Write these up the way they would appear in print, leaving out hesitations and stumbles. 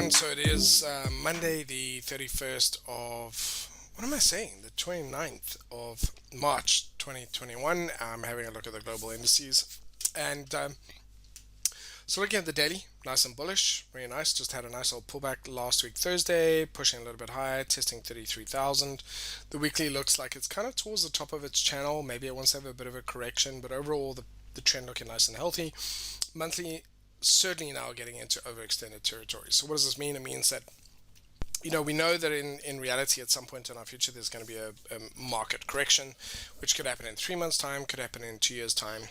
everyone. So it is Monday the 31st of, what am I saying? The 29th of March 2021. I'm having a look at the global indices. And so looking at the daily, nice and bullish, very nice. Just had a nice old pullback last week Thursday, pushing a little bit higher, testing 33,000. The weekly looks like it's kind of towards the top of its channel. Maybe it wants to have a bit of a correction, but overall the trend looking nice and healthy. Monthly, certainly now getting into overextended territory. So what does this mean? It means that, we know that in reality at some point in our future there's going to be a market correction, which could happen in 3 months time, could happen in 2 years time,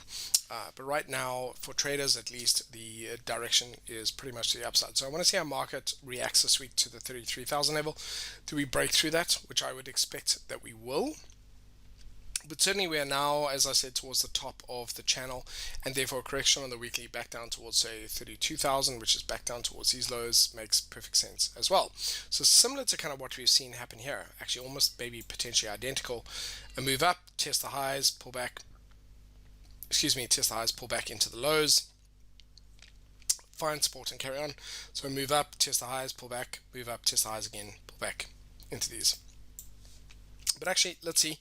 but right now for traders at least the direction is pretty much to the upside. So I want to see how market reacts this week to the 33,000 level. Do we break through that, which I would expect that we will? But certainly we are now, as I said, towards the top of the channel, and therefore a correction on the weekly back down towards, say, 32,000, which is back down towards these lows, makes perfect sense as well. So similar to kind of what we've seen happen here, actually almost maybe potentially identical. A move up, test the highs, pull back, test the highs, pull back into the lows, find support and carry on. So move up, test the highs, pull back, move up, test the highs again, pull back into these. But actually, let's see.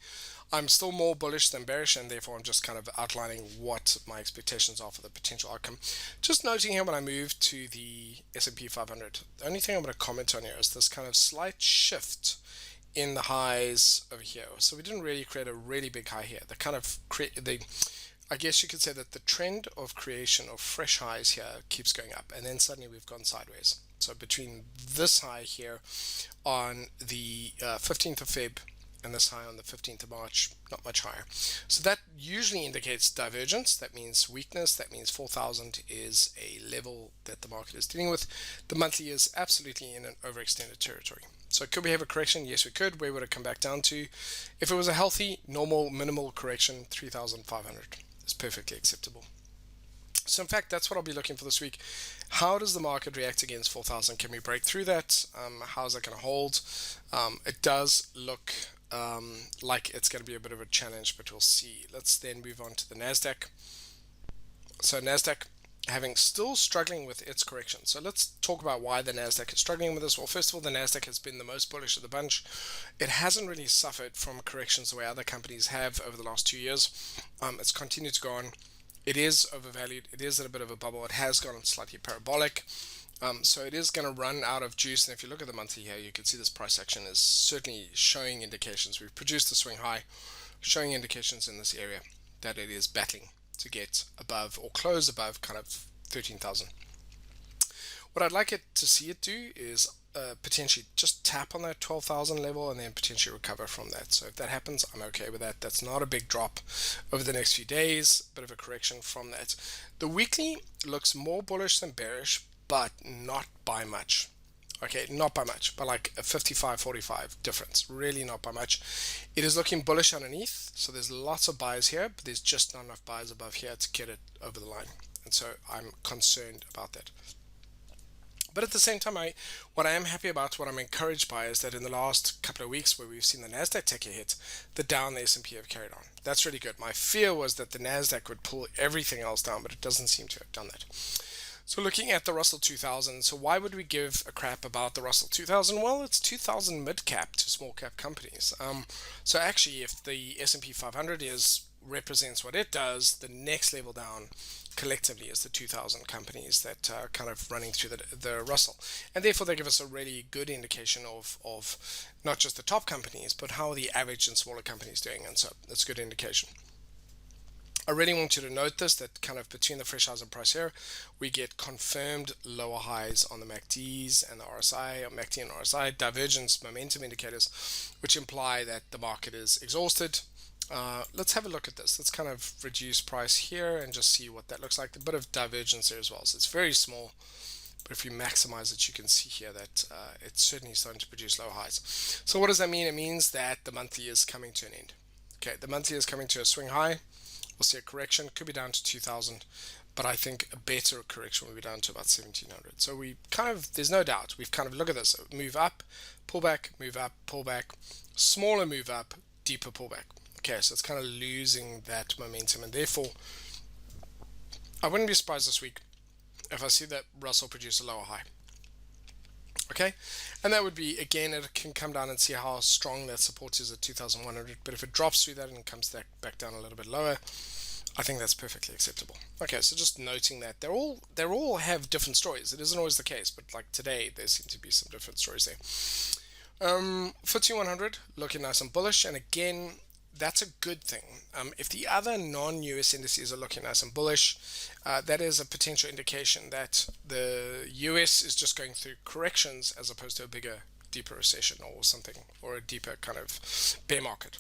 I'm still more bullish than bearish, and therefore I'm just kind of outlining what my expectations are for the potential outcome. Just noting here when I move to the S&P 500, the only thing I'm going to comment on here is this kind of slight shift in the highs over here. So we didn't really create a really big high here. I guess you could say that the trend of creation of fresh highs here keeps going up, and then suddenly we've gone sideways. So between this high here on the 15th of Feb and this high on the 15th of March, not much higher. So that usually indicates divergence. That means weakness. That means 4,000 is a level that the market is dealing with. The monthly is absolutely in an overextended territory. So could we have a correction? Yes, we could. Where would it come back down to? If it was a healthy, normal, minimal correction, 3,500 is perfectly acceptable. So in fact, that's what I'll be looking for this week. How does the market react against 4,000? Can we break through that? How is that going to hold? It does look like it's going to be a bit of a challenge, but we'll see. Let's then move on to the Nasdaq. So Nasdaq still struggling with its correction. So let's talk about why the Nasdaq is struggling with this. Well, first of all, the Nasdaq has been the most bullish of the bunch. It hasn't really suffered from corrections the way other companies have over the last 2 years. It's continued to go on. It is overvalued. It is at a bit of a bubble. It has gone slightly parabolic. So it is going to run out of juice, and if you look at the monthly here, you can see this price action is certainly showing indications. We've produced a swing high, showing indications in this area that it is battling to get above or close above kind of 13,000. What I'd like it to see it do is potentially just tap on that 12,000 level and then potentially recover from that. So if that happens, I'm okay with that. That's not a big drop over the next few days, bit of a correction from that. The weekly looks more bullish than bearish, but not by much. Okay, not by much, but like a 55-45 difference, really not by much. It is looking bullish underneath, so there's lots of buyers here, but there's just not enough buyers above here to get it over the line, and so I'm concerned about that. But at the same time, what I am happy about, what I'm encouraged by, is that in the last couple of weeks where we've seen the Nasdaq take a hit, the Dow and the S&P have carried on. That's really good. My fear was that the Nasdaq would pull everything else down, but it doesn't seem to have done that. So looking at the Russell 2000, so why would we give a crap about the Russell 2000? Well, it's 2,000 mid-cap to small-cap companies. So actually, if the S&P 500 represents what it does, the next level down collectively is the 2,000 companies that are kind of running through the Russell. And therefore, they give us a really good indication of not just the top companies, but how the average and smaller companies doing. And so that's a good indication. I really want you to note this, that kind of between the fresh highs and price here, we get confirmed lower highs on the MACDs and the RSI, or MACD and RSI, divergence momentum indicators, which imply that the market is exhausted. Let's have a look at this. Let's kind of reduce price here and just see what that looks like. A bit of divergence there as well. So it's very small, but if you maximize it, you can see here that it's certainly starting to produce low highs. So what does that mean? It means that the monthly is coming to an end. Okay, the monthly is coming to a swing high. We'll see a correction, could be down to 2,000, but I think a better correction will be down to about 1,700. So there's no doubt, we've kind of, look at this, move up, pull back, smaller move up, deeper pullback. Okay, so it's kind of losing that momentum, and therefore, I wouldn't be surprised this week if I see that Russell produce a lower high. Okay, and that would be, again, it can come down and see how strong that support is at 2100, but if it drops through that and comes back down a little bit lower, I think that's perfectly acceptable. Okay, so just noting that they're all have different stories. It isn't always the case, but like today there seem to be some different stories there. FTSE 100 looking nice and bullish, and again, that's a good thing. If the other non-US indices are looking nice and bullish, that is a potential indication that the US is just going through corrections as opposed to a bigger, deeper recession or something, or a deeper kind of bear market.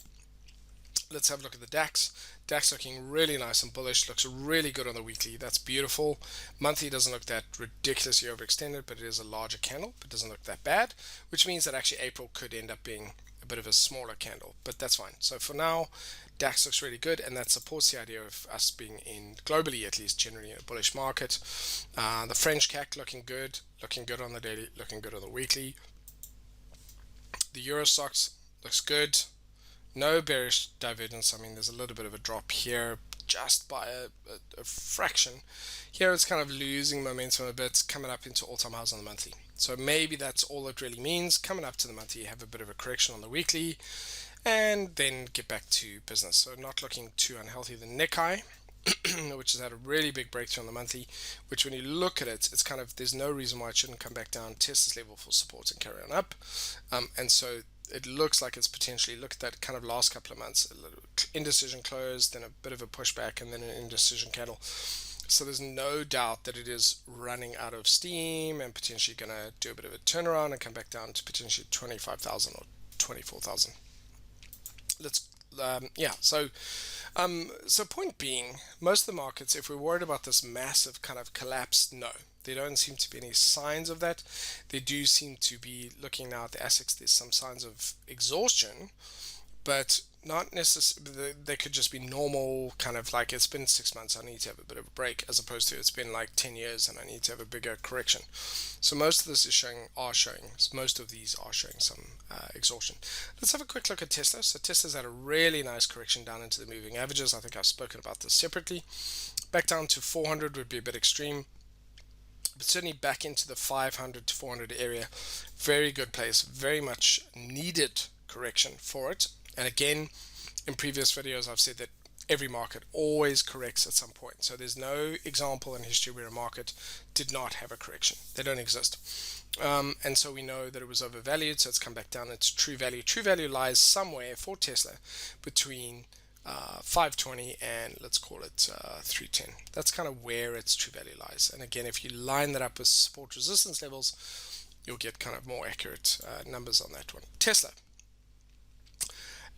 Let's have a look at the DAX. DAX looking really nice and bullish, looks really good on the weekly. That's beautiful. Monthly doesn't look that ridiculously overextended, but it is a larger candle, but doesn't look that bad, which means that actually April could end up being a bit of a smaller candle, but that's fine. So for now, DAX looks really good, and that supports the idea of us being in, globally at least, generally in a bullish market. The French CAC looking good on the daily, looking good on the weekly. The Euro Stoxx looks good. No bearish divergence. I mean, there's a little bit of a drop here, just by a fraction. Here it's kind of losing momentum a bit, coming up into all-time highs on the monthly. So maybe that's all it really means. Coming up to the monthly, you have a bit of a correction on the weekly, and then get back to business. So not looking too unhealthy. The Nikkei, which has had a really big breakthrough on the monthly, which when you look at it, it's kind of, there's no reason why it shouldn't come back down, test this level for support and carry on up. And so it looks like it's potentially, look at that kind of last couple of months, a little indecision close, then a bit of a pushback, and then an indecision candle. So there's no doubt that it is running out of steam and potentially going to do a bit of a turnaround and come back down to potentially 25,000 or 24,000. Let's yeah, so point being, most of the markets, if we're worried about this massive kind of collapse, no, there don't seem to be any signs of that. They do seem to be looking now at the ASICs, there's some signs of exhaustion, but not necessarily, they could just be normal, kind of like, it's been 6 months, I need to have a bit of a break, as opposed to it's been like 10 years and I need to have a bigger correction. So most of this is most of these are showing some exhaustion. Let's have a quick look at Tesla. So Tesla's had a really nice correction down into the moving averages. I think I've spoken about this separately. Back down to 400 would be a bit extreme, but certainly back into the 500 to 400 area. Very good place, very much needed correction for it. And again, in previous videos, I've said that every market always corrects at some point. So there's no example in history where a market did not have a correction. They don't exist. And so we know that it was overvalued, so it's come back down into true value. True value lies somewhere for Tesla between 520 and let's call it 310. That's kind of where its true value lies. And again, if you line that up with support resistance levels, you'll get kind of more accurate numbers on that one. Tesla.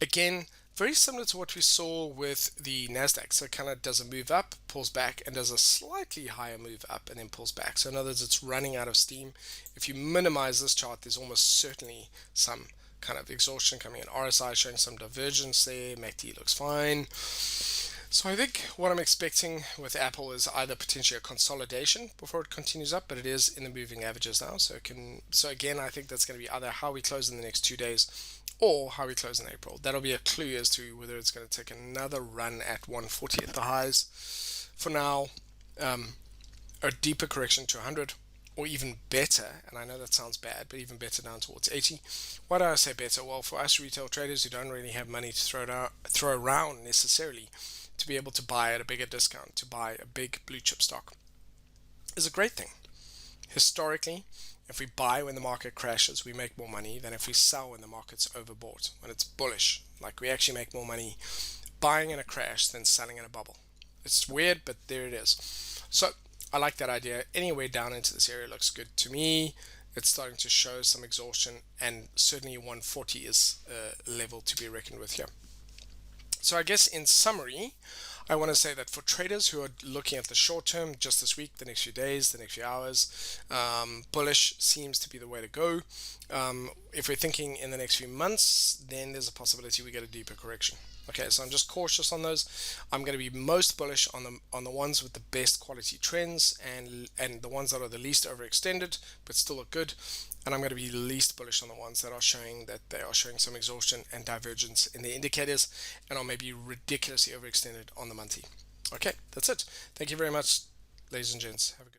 Again, very similar to what we saw with the Nasdaq. So it kind of does a move up, pulls back, and does a slightly higher move up and then pulls back. So in other words, it's running out of steam. If you minimize this chart, there's almost certainly some kind of exhaustion coming in. RSI showing some divergence there. MACD looks fine. So I think what I'm expecting with Apple is either potentially a consolidation before it continues up, but it is in the moving averages now. So again, I think that's going to be either how we close in the next 2 days or how we close in April. That'll be a clue as to whether it's going to take another run at 140 at the highs. For now, a deeper correction to 100, or even better, and I know that sounds bad, but even better down towards 80. Why do I say better? Well, for us retail traders who don't really have money to throw around necessarily, to be able to buy at a bigger discount, to buy a big blue chip stock, is a great thing. Historically, if we buy when the market crashes, we make more money than if we sell when the market's overbought, when it's bullish. Like, we actually make more money buying in a crash than selling in a bubble. It's weird, but there it is. So I like that idea. Anywhere down into this area looks good to me. It's starting to show some exhaustion, and certainly 140 is a level to be reckoned with here. So I guess in summary, I want to say that for traders who are looking at the short term, just this week, the next few days, the next few hours, bullish seems to be the way to go. If we're thinking in the next few months, then there's a possibility we get a deeper correction. Okay, so I'm just cautious on those. I'm going to be most bullish on the ones with the best quality trends and the ones that are the least overextended but still look good. And I'm going to be least bullish on the ones that are showing some exhaustion and divergence in the indicators and are maybe ridiculously overextended on the monthly. Okay, that's it. Thank you very much, ladies and gents. Have a good